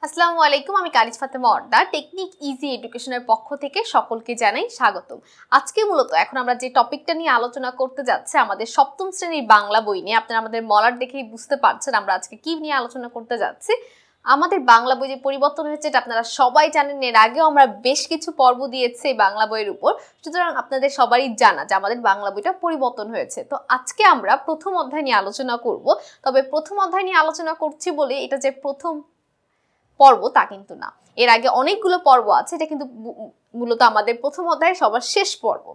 আসসালামু আলাইকুম, আমি কারিজ ফাতেমা অর্ডা টেকনিক ইজি এডুকেশনের পক্ষ থেকে সকলকে জানাই স্বাগতম। আজকে মূলত এখন আমরা যে টপিকটা নিয়ে আলোচনা করতে যাচ্ছি আমাদের সপ্তম শ্রেণীর বাংলা বই নিয়ে। আপনারা আমাদের মলার দেখেই বুঝতে পারছেন আমরা আজকে কি নিয়ে আলোচনা করতে যাচ্ছি। আমাদের বাংলা বই যে পরিবর্তন হয়েছে এটা আপনারা সবাই জানেন। এর আগেও আমরা বেশ কিছু পর্ব দিয়েছি এই বাংলা বইয়ের উপর, সুতরাং আপনাদের সবারই জানা যে আমাদের বাংলা বইটা পরিবর্তন হয়েছে। তো আজকে আমরা প্রথম অধ্যায় নিয়ে আলোচনা করব। তবে প্রথম অধ্যায় নিয়ে আলোচনা করছি বলে এটা যে প্রথম পর্ব তা কিন্তু না, এর আগে অনেকগুলো পর্ব আছে। এটা কিন্তু মূলত আমাদের প্রথম অধ্যায়ের সবার শেষ পর্ব।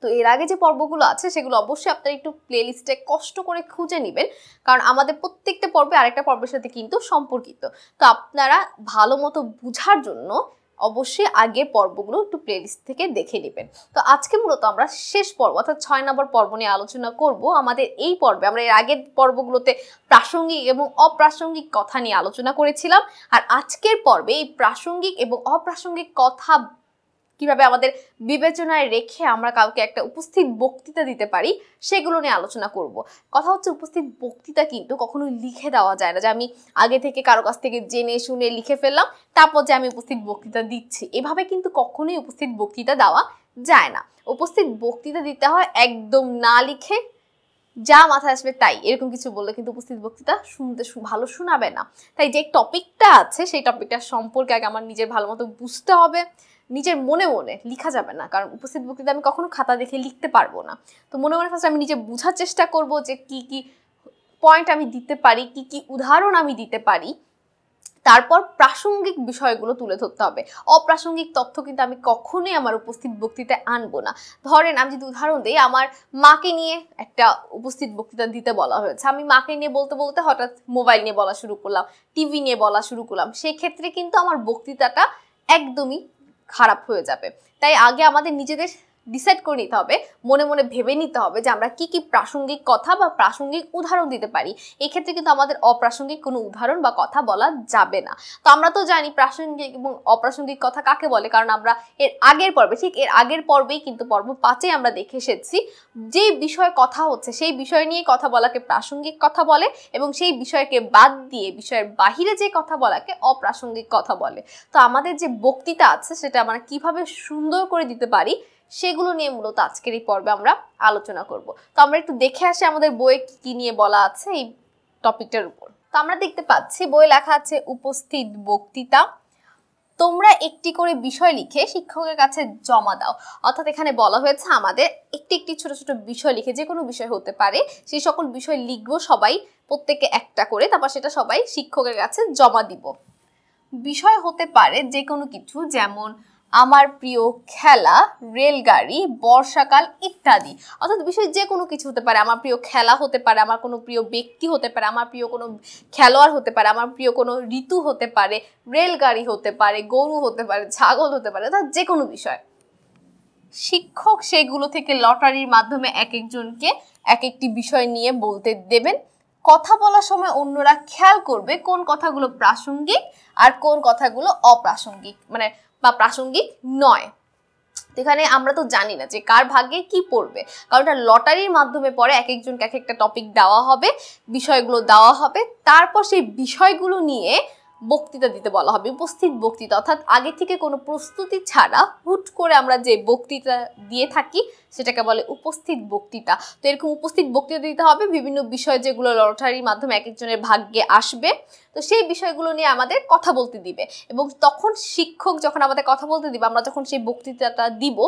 তো এর আগে যে পর্বগুলো আছে সেগুলো অবশ্যই আপনারা একটু প্লেলিস্টে কষ্ট করে খুঁজে নেবেন, কারণ আমাদের প্রত্যেকটা পর্বে আরেকটা পর্বের সাথে কিন্তু সম্পর্কিত। তো আপনারা ভালো মতো বুঝার জন্য অবশ্যই আগের পর্বগুলো একটু প্লেলিস্ট থেকে দেখে নেবেন। তো আজকে মূলত আমরা শেষ পর্ব অর্থাৎ 6 নম্বর পর্ব নিয়ে আলোচনা করব। আমাদের এই পর্বে আমরা এর আগের পর্বগুলোতে প্রাসঙ্গিক এবং অপ্রাসঙ্গিক কথা নিয়ে আলোচনা করেছিলাম, আর আজকের পর্বে এই প্রাসঙ্গিক এবং অপ্রাসঙ্গিক কথা কিভাবে আমাদের বিবেচনায় রেখে আমরা কাউকে একটা উপস্থিত বক্তৃতা দিতে পারি সেগুলো নিয়ে আলোচনা করব। কথা হচ্ছে, উপস্থিত বক্তৃতা কিন্তু কখনোই লিখে দেওয়া যায় না, যে আমি আগে থেকে কারো কাছ থেকে জেনে শুনে লিখে ফেললাম তারপর যে আমি উপস্থিত বক্তৃতা দিচ্ছি, এভাবে কিন্তু কখনোই উপস্থিত বক্তৃতা দেওয়া যায় না। উপস্থিত বক্তৃতা দিতে হয় একদম না লিখে যা মাথায় আসবে তাই, এরকম কিছু বললে কিন্তু উপস্থিত বক্তৃতা শুনতে ভালো শোনাবে না। তাই যে টপিকটা আছে সেই টপিকটা সম্পর্কে আগে আমার নিজের ভালো মতো বুঝতে হবে, নিজের মনে মনে লিখা যাবে না, কারণ উপস্থিত বক্তৃতা আমি কখনো খাতা দেখে লিখতে পারবো না। তো মনে মনে ফার্স্ট আমি নিজে বোঝার চেষ্টা করব যে কি কি পয়েন্ট আমি দিতে পারি, কি কি উদাহরণ আমি দিতে পারি, তারপর প্রাসঙ্গিক বিষয়গুলো তুলে ধরতে হবে। অপ্রাসঙ্গিক তথ্য কিন্তু আমি কখনোই আমার উপস্থিত বক্তৃতায় আনবো না। ধরেন আমি যদি উদাহরণ দিই, আমার মাকে নিয়ে একটা উপস্থিত বক্তৃতা দিতে বলা হয়েছে, আমি মাকে নিয়ে বলতে বলতে হঠাৎ মোবাইল নিয়ে বলা শুরু করলাম, টিভি নিয়ে বলা শুরু করলাম, সেই ক্ষেত্রে কিন্তু আমার বক্তৃতাটা একদমই খারাপ হয়ে যাবে। তাই আগে আমাদের নিজেদের ডিসাইড করে নিতে হবে, মনে মনে ভেবে নিতে হবে যে আমরা কি কি প্রাসঙ্গিক কথা বা প্রাসঙ্গিক উদাহরণ দিতে পারি। এই ক্ষেত্রে কিন্তু আমাদের অপ্রাসঙ্গিক কোনো উদাহরণ বা কথা বলা যাবে না। তো আমরা তো জানি প্রাসঙ্গিক এবং অপ্রাসঙ্গিক কথা কাকে বলে, কারণ আমরা এর আগের পর্বে, ঠিক এর আগের পর্বেই কিন্তু পর্ব 5-এ আমরা দেখে এসেছি যে বিষয়ে কথা হচ্ছে সেই বিষয় নিয়ে কথা বলাকে প্রাসঙ্গিক কথা বলে, এবং সেই বিষয়কে বাদ দিয়ে বিষয়ের বাহিরে যে কথা বলাকে অপ্রাসঙ্গিক কথা বলে। তো আমাদের যে বক্তৃতা আছে সেটা আমরা কিভাবে সুন্দর করে দিতে পারি সেগুলো নিয়ে মূলত আজকের এই পর্বে আমরা আলোচনা করব। তো আমরা একটু দেখে আসি আমাদের বইয়ে কি নিয়ে বলা আছে এই টপিকটার উপর। তো আমরা দেখতে পাচ্ছি বইয়ে লেখা আছে উপস্থিত বক্তৃতা। তোমরা একটি করে বিষয় লিখে শিক্ষকের কাছে জমা দাও। অর্থাৎ এখানে বলা হয়েছে আমাদের একটি একটি ছোট ছোট বিষয় লিখে, যে কোনো বিষয় হতে পারে, সেই সকল বিষয় লিখবো সবাই, প্রত্যেকে একটা করে, তারপর সেটা সবাই শিক্ষকের কাছে জমা দিব। বিষয় হতে পারে যে কোনো কিছু, যেমন আমার প্রিয় খেলা, রেলগাড়ি, বর্ষাকাল ইত্যাদি। অর্থাৎ বিষয় যে কোনো কিছু হতে পারে, আমার প্রিয় খেলা হতে পারে, আমার কোনো প্রিয় ব্যক্তি হতে পারে, আমার প্রিয় কোনো খেলোয়াড় হতে পারে, আমার প্রিয় কোনো ঋতু হতে পারে, রেলগাড়ি হতে পারে, গরু হতে পারে, ছাগল হতে পারে, অর্থাৎ যে কোনো বিষয়। শিক্ষক সেগুলো থেকে লটারির মাধ্যমে এক একজনকে এক একটি বিষয় নিয়ে বলতে দেবেন। কথা বলার সময় অন্যরা খেয়াল করবে কোন কথাগুলো প্রাসঙ্গিক আর কোন কথাগুলো অপ্রাসঙ্গিক, মানে বা প্রাসঙ্গিক নয়। এখানে আমরা তো জানি না যে কার ভাগ্যে কি পড়বে, কারণ এটা লটারির মাধ্যমে পরে এক একজনকে এক একটা টপিক দেওয়া হবে, বিষয়গুলো দেওয়া হবে, তারপর সেই বিষয়গুলো নিয়ে বক্তৃতা দিতে বলা হবে। উপস্থিত বক্তৃতা অর্থাৎ আগে থেকে কোনো প্রস্তুতি ছাড়া হুট করে আমরা যে বক্তৃতা দিয়ে থাকি সেটাকে বলে উপস্থিত বক্তৃতা। তো এরকম উপস্থিত বক্তৃতা দিতে হবে বিভিন্ন বিষয় যেগুলো লটারির মাধ্যমে এক একজনের ভাগ্যে আসবে। তো সেই বিষয়গুলো নিয়ে আমাদের কথা বলতে দিবে, এবং তখন শিক্ষক যখন আমাদের কথা বলতে দিবে, আমরা যখন সেই বক্তৃতাটা দিব,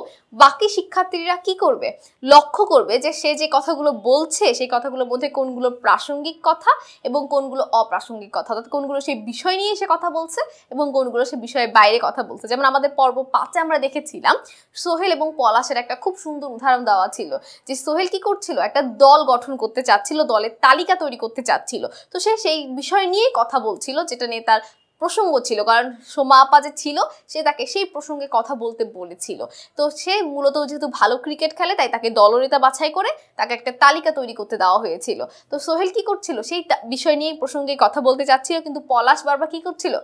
বাকি শিক্ষার্থীরা কি করবে, লক্ষ্য করবে যে সে যে কথাগুলো বলছে সেই কথাগুলোর মধ্যে কোনগুলো প্রাসঙ্গিক কথা এবং কোনগুলো অপ্রাসঙ্গিক কথা, অর্থাৎ কোনগুলো সেই বিষয় নিয়ে সে কথা বলছে এবং কোনগুলো সে বিষয়ের বাইরে কথা বলছে। যেমন আমাদের পর্ব 5-এ আমরা দেখেছিলাম সোহেল এবং পলাশের একটা খুব সুন্দর উদাহরণ দেওয়া ছিল, যে সোহেল কি করছিল, একটা দল গঠন করতে চাচ্ছিল, দলের তালিকা তৈরি করতে চাচ্ছিল। তো সে সেই বিষয় নিয়ে কথা বলছিল যেটা নিয়ে তার প্রসঙ্গ ছিল, কারণ সোমা আপা যে ছিল সে তাকে সেই প্রসঙ্গে কথা বলতে বলেছিল। তো সে মূলত যেহেতু ভালো ক্রিকেট খেলে তাই তাকে দলনেতা বাছাই করে তাকে একটা তালিকা তৈরি করতে দেওয়া হয়েছিল। তো সোহেল কি করছিল, সেই বিষয় নিয়ে প্রসঙ্গে কথা বলতে চাচ্ছিল, কিন্তু পলাশ বারবার কি করছিল,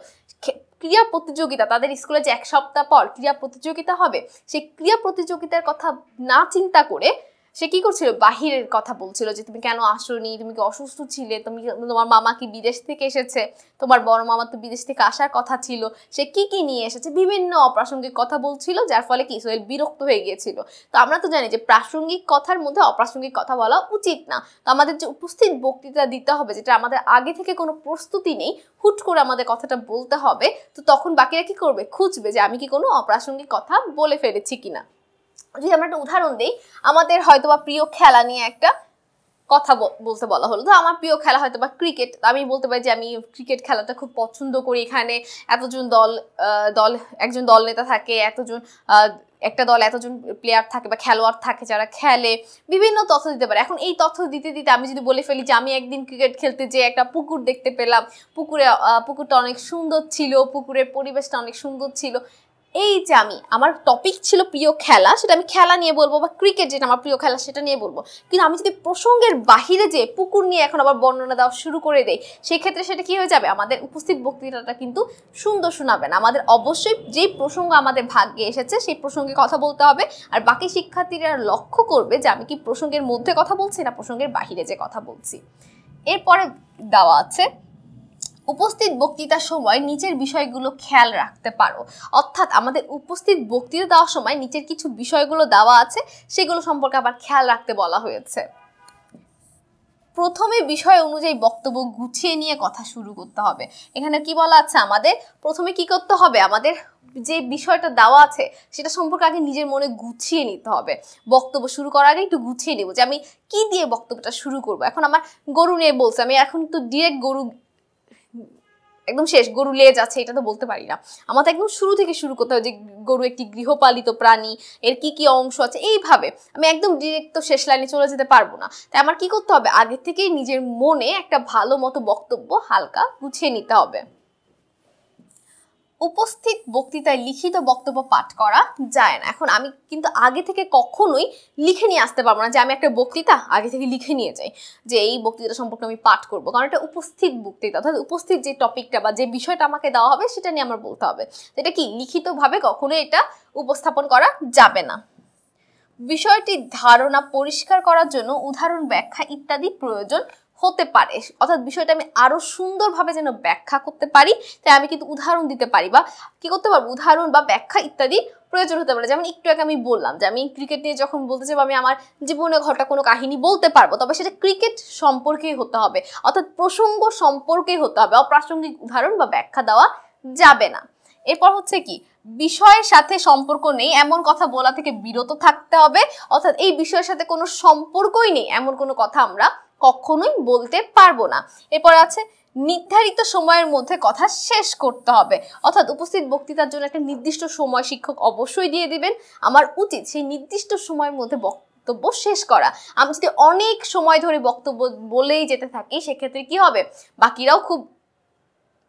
ক্রীড়া প্রতিযোগিতা, তাদের স্কুলে যে 1 সপ্তাহ পর ক্রীড়া প্রতিযোগিতা হবে, সেই ক্রীড়া প্রতিযোগিতার কথা না চিন্তা করে সে কি করছিল, বাহিরের কথা বলছিল যে তুমি কেন আসোনি, তুমি কি অসুস্থ ছিলে, তুমি তোমার মামা কি বিদেশ থেকে এসেছে, তোমার বড় মামা তো বিদেশ থেকে আসার কথা ছিল, সে কি কি নিয়ে এসেছে, বিভিন্ন অপ্রাসঙ্গিক কথা বলছিল, যার ফলে কি সোহেল বিরক্ত হয়ে গিয়েছিল। তো আমরা তো জানি যে প্রাসঙ্গিক কথার মধ্যে অপ্রাসঙ্গিক কথা বলা উচিত না। তো আমাদের যে উপস্থিত বক্তৃতা দিতে হবে, যেটা আমাদের আগে থেকে কোনো প্রস্তুতি নেই, হুট করে আমাদের কথাটা বলতে হবে, তো তখন বাকিরা কি করবে, খুঁজবে যে আমি কি কোনো অপ্রাসঙ্গিক কথা বলে ফেলেছি কিনা। যদি আমরা একটা উদাহরণ দিই, আমাদের হয়তোবা প্রিয় খেলা নিয়ে একটা কথা বলতে বলা হলো, তো আমার প্রিয় খেলা হয়তো বা ক্রিকেট, আমি বলতে পারি যে আমি ক্রিকেট খেলাটা খুব পছন্দ করি, এখানে এতজন একজন দল নেতা থাকে, একটা দল এতজন প্লেয়ার থাকে বা খেলোয়াড় থাকে যারা খেলে, বিভিন্ন তথ্য দিতে পারে। এখন এই তথ্য দিতে দিতে আমি যদি বলে ফেলি যে আমি একদিন ক্রিকেট খেলতে যেয়ে একটা পুকুর দেখতে পেলাম, পুকুরটা অনেক সুন্দর ছিল, পুকুরের পরিবেশটা অনেক সুন্দর ছিল, এই যে আমার টপিক ছিল প্রিয় খেলা, সেটা আমি খেলা নিয়ে বলবো, বা ক্রিকেট যেটা আমার প্রিয় খেলা সেটা নিয়ে বলবো, কিন্তু আমি যদি প্রসঙ্গের বাহিরে যে পুকুর নিয়ে এখন আবার বর্ণনা দেওয়া শুরু করে দেই, সেক্ষেত্রে সেটা কি হয়ে যাবে, আমাদের উপস্থিত বক্তৃতাটা কিন্তু সুন্দর শোনাবে না। আমাদের অবশ্যই যেই প্রসঙ্গ আমাদের ভাগ্যে এসেছে সেই প্রসঙ্গে কথা বলতে হবে, আর বাকি শিক্ষার্থীরা লক্ষ্য করবে যে আমি কি প্রসঙ্গের মধ্যে কথা বলছি না প্রসঙ্গের বাহিরে যে কথা বলছি। এরপরে দেওয়া আছে, উপস্থিত বক্তৃতার সময় নিচের বিষয়গুলো খেয়াল রাখতে পারো। অর্থাৎ আমাদের উপস্থিত বক্তৃতা দেওয়ার সময় নিচের কিছু বিষয়গুলো দেওয়া আছে, সেগুলো সম্পর্কে আবার খেয়াল রাখতে বলা হয়েছে। প্রথমে বিষয় অনুযায়ী বক্তব্য গুছিয়ে নিয়ে কথা শুরু করতে হবে। এখানে কি বলা আছে, আমাদের প্রথমে কি করতে হবে, আমাদের যে বিষয়টা দেওয়া আছে সেটা সম্পর্কে আগে নিজের মনে গুছিয়ে নিতে হবে। বক্তব্য শুরু করার আগে একটু গুছিয়ে নেব যে আমি কি দিয়ে বক্তব্যটা শুরু করব। এখন আমার গরু নিয়ে বলছে, আমি এখন তো ডিরেক্ট গরু একদম শেষ গরু লেজ আছে এটা তো বলতে পারি না, আমার তো একদম শুরু থেকে শুরু করতে হবে যে গরু একটি গৃহপালিত প্রাণী, এর কি কি অংশ আছে, এইভাবে আমি একদম ডিরেক্ট তো শেষ লাইনে চলে যেতে পারবো না। তাই আমার কি করতে হবে, আগে থেকেই নিজের মনে একটা ভালো মতো বক্তব্য হালকা গুছিয়ে নিতে হবে। উপস্থিত বক্তৃতায় লিখিত বক্তব্য পাঠ করা যায় না। এখন আমি কিন্তু আগে থেকে কখনোই লিখে নিয়ে আসতে পারবো না যে আমি একটা বক্তৃতা আগে থেকে লিখে নিয়ে যাই যে এই বক্তৃতা সম্পর্কে আমি পাঠ করব, কারণ এটা উপস্থিত বক্তৃতা, অর্থাৎ উপস্থিত যে টপিকটা বা যে বিষয়টা আমাকে দেওয়া হবে সেটা নিয়ে আমার বলতে হবে। এটা কি লিখিতভাবে কখনোই এটা উপস্থাপন করা যাবে না। বিষয়টির ধারণা পরিষ্কার করার জন্য উদাহরণ, ব্যাখ্যা ইত্যাদি প্রয়োজন হতে পারে, অর্থাৎ বিষয়টা আমি আরো সুন্দরভাবে যেন ব্যাখ্যা করতে পারি, তাই আমি কিন্তু উদাহরণ দিতে পারি বা কি করতে পারবো, উদাহরণ বা ব্যাখ্যা ইত্যাদি প্রয়োজন হতে পারে। যেমন একটু আগে আমি বললাম যে আমি ক্রিকেট নিয়ে যখন বলতে চাইবো আমি আমার জীবনে ঘটা কোনো কাহিনী বলতে পারবো, তবে সেটা ক্রিকেট সম্পর্কেই হতে হবে, অর্থাৎ প্রসঙ্গ সম্পর্কেই হতে হবে, অপ্রাসঙ্গিক উদাহরণ বা ব্যাখ্যা দেওয়া যাবে না। এরপর হচ্ছে কি, বিষয়ের সাথে সম্পর্ক নেই এমন কথা বলা থেকে বিরত থাকতে হবে, অর্থাৎ এই বিষয়ের সাথে কোনো সম্পর্কই নেই এমন কোনো কথা আমরা কখনোই বলতে পারবো না। এরপর আছে, নির্ধারিত সময়ের মধ্যে কথা শেষ করতে হবে, অর্থাৎ উপস্থিত বক্তৃতার জন্য একটা নির্দিষ্ট সময় শিক্ষক অবশ্যই দিয়ে দিবেন, আমার উচিত সেই নির্দিষ্ট সময়ের মধ্যে বক্তব্য শেষ করা। আমি যদি অনেক সময় ধরে বক্তব্য বলেই যেতে থাকি সেক্ষেত্রে কি হবে, বাকিরাও খুব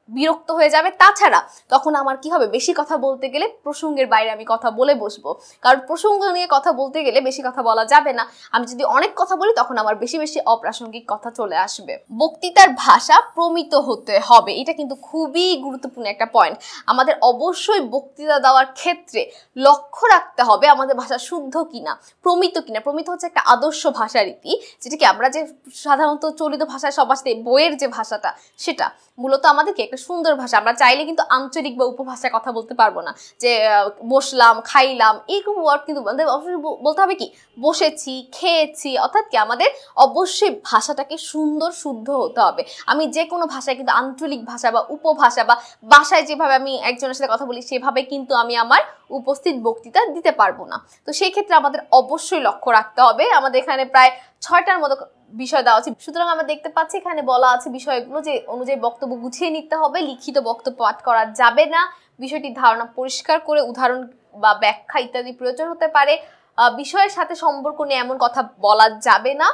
বিরক্ত হয়ে যাবে, তাছাড়া তখন আমার কি হবে, বেশি কথা বলতে গেলে প্রসঙ্গের বাইরে আমি কথা বলে বসবো, কারণ প্রসঙ্গ নিয়ে কথা বলতে গেলে বেশি কথা বলা যাবে না। আমি যদি অনেক কথা বলি তখন আমার বেশি বেশি অপ্রাসঙ্গিক কথা চলে আসবে। বক্তৃতার ভাষা প্রমিত হতে হবে, এটা কিন্তু খুবই গুরুত্বপূর্ণ একটা পয়েন্ট। আমাদের অবশ্যই বক্তৃতা দেওয়ার ক্ষেত্রে লক্ষ্য রাখতে হবে আমাদের ভাষা শুদ্ধ কিনা, প্রমিত কিনা। প্রমিত হচ্ছে একটা আদর্শ ভাষা রীতি, যেটা কি আমরা যে সাধারণত চলিত ভাষায় সব আসতে বইয়ের যে ভাষাটা, সেটা মূলত আমাদেরকে একটা সুন্দর ভাষা, আমরা চাইলে কিন্তু আঞ্চলিক বা উপভাষায় কথা বলতে পারবো না, যে বসলাম, খাইলাম, এইরকম ওয়ার্ড কিন্তু অবশ্যই বলতে হবে কি বসেছি, খেয়েছি, অর্থাৎ কি আমাদের অবশ্যই ভাষাটাকে সুন্দর শুদ্ধ হতে হবে। আমি যে কোনো ভাষায় কিন্তু আঞ্চলিক ভাষা বা উপভাষা বা বাসায় যেভাবে আমি একজনের সাথে কথা বলি সেভাবে কিন্তু আমি আমার উপস্থিত বক্তৃতা দিতে পারবো না। তো সেই ক্ষেত্রে আমাদের অবশ্যই লক্ষ্য রাখতে হবে। আমাদের এখানে প্রায় 6টার মতো বিষয় দেওয়া আছে, সুতরাং আমরা দেখতে পাচ্ছি এখানে বলা আছে বিষয়গুলো যে অনুযায়ী বক্তব্য গুছিয়ে নিতে হবে, লিখিত বক্তব্য পাঠ করা যাবে না, বিষয়টির ধারণা পরিষ্কার করে উদাহরণ বা ব্যাখ্যা ইত্যাদি প্রয়োজন হতে পারে, বিষয়ের সাথে সম্পর্ক নিয়ে এমন কথা বলা যাবে না,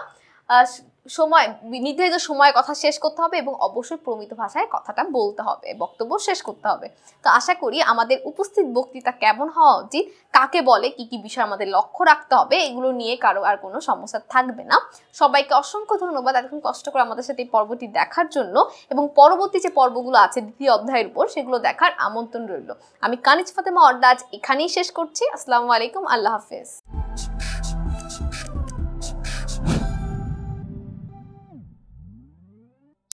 নির্ধারিত সময়ে কথা শেষ করতে হবে এবং অবশ্যই প্রমিত ভাষায় কথাটা বলতে হবে, বক্তব্য শেষ করতে হবে। তো আশা করি আমাদের উপস্থিত বক্তৃতা কেমন হওয়া উচিত, কাকে বলে, কি কি বিষয় আমাদের লক্ষ্য রাখতে হবে, এগুলো নিয়ে কারো আর কোনো সমস্যা থাকবে না। সবাইকে অসংখ্য ধন্যবাদ এতক্ষণ কষ্ট করে আমাদের সাথে এই পর্বটি দেখার জন্য, এবং পরবর্তী যে পর্বগুলো আছে দ্বিতীয় অধ্যায়ের উপর সেগুলো দেখার আমন্ত্রণ রইল। আমি কানিজ ফাতেমা অর্দাজ এখানেই শেষ করছি। আসসালামু আলাইকুম, আল্লাহ হাফেজ।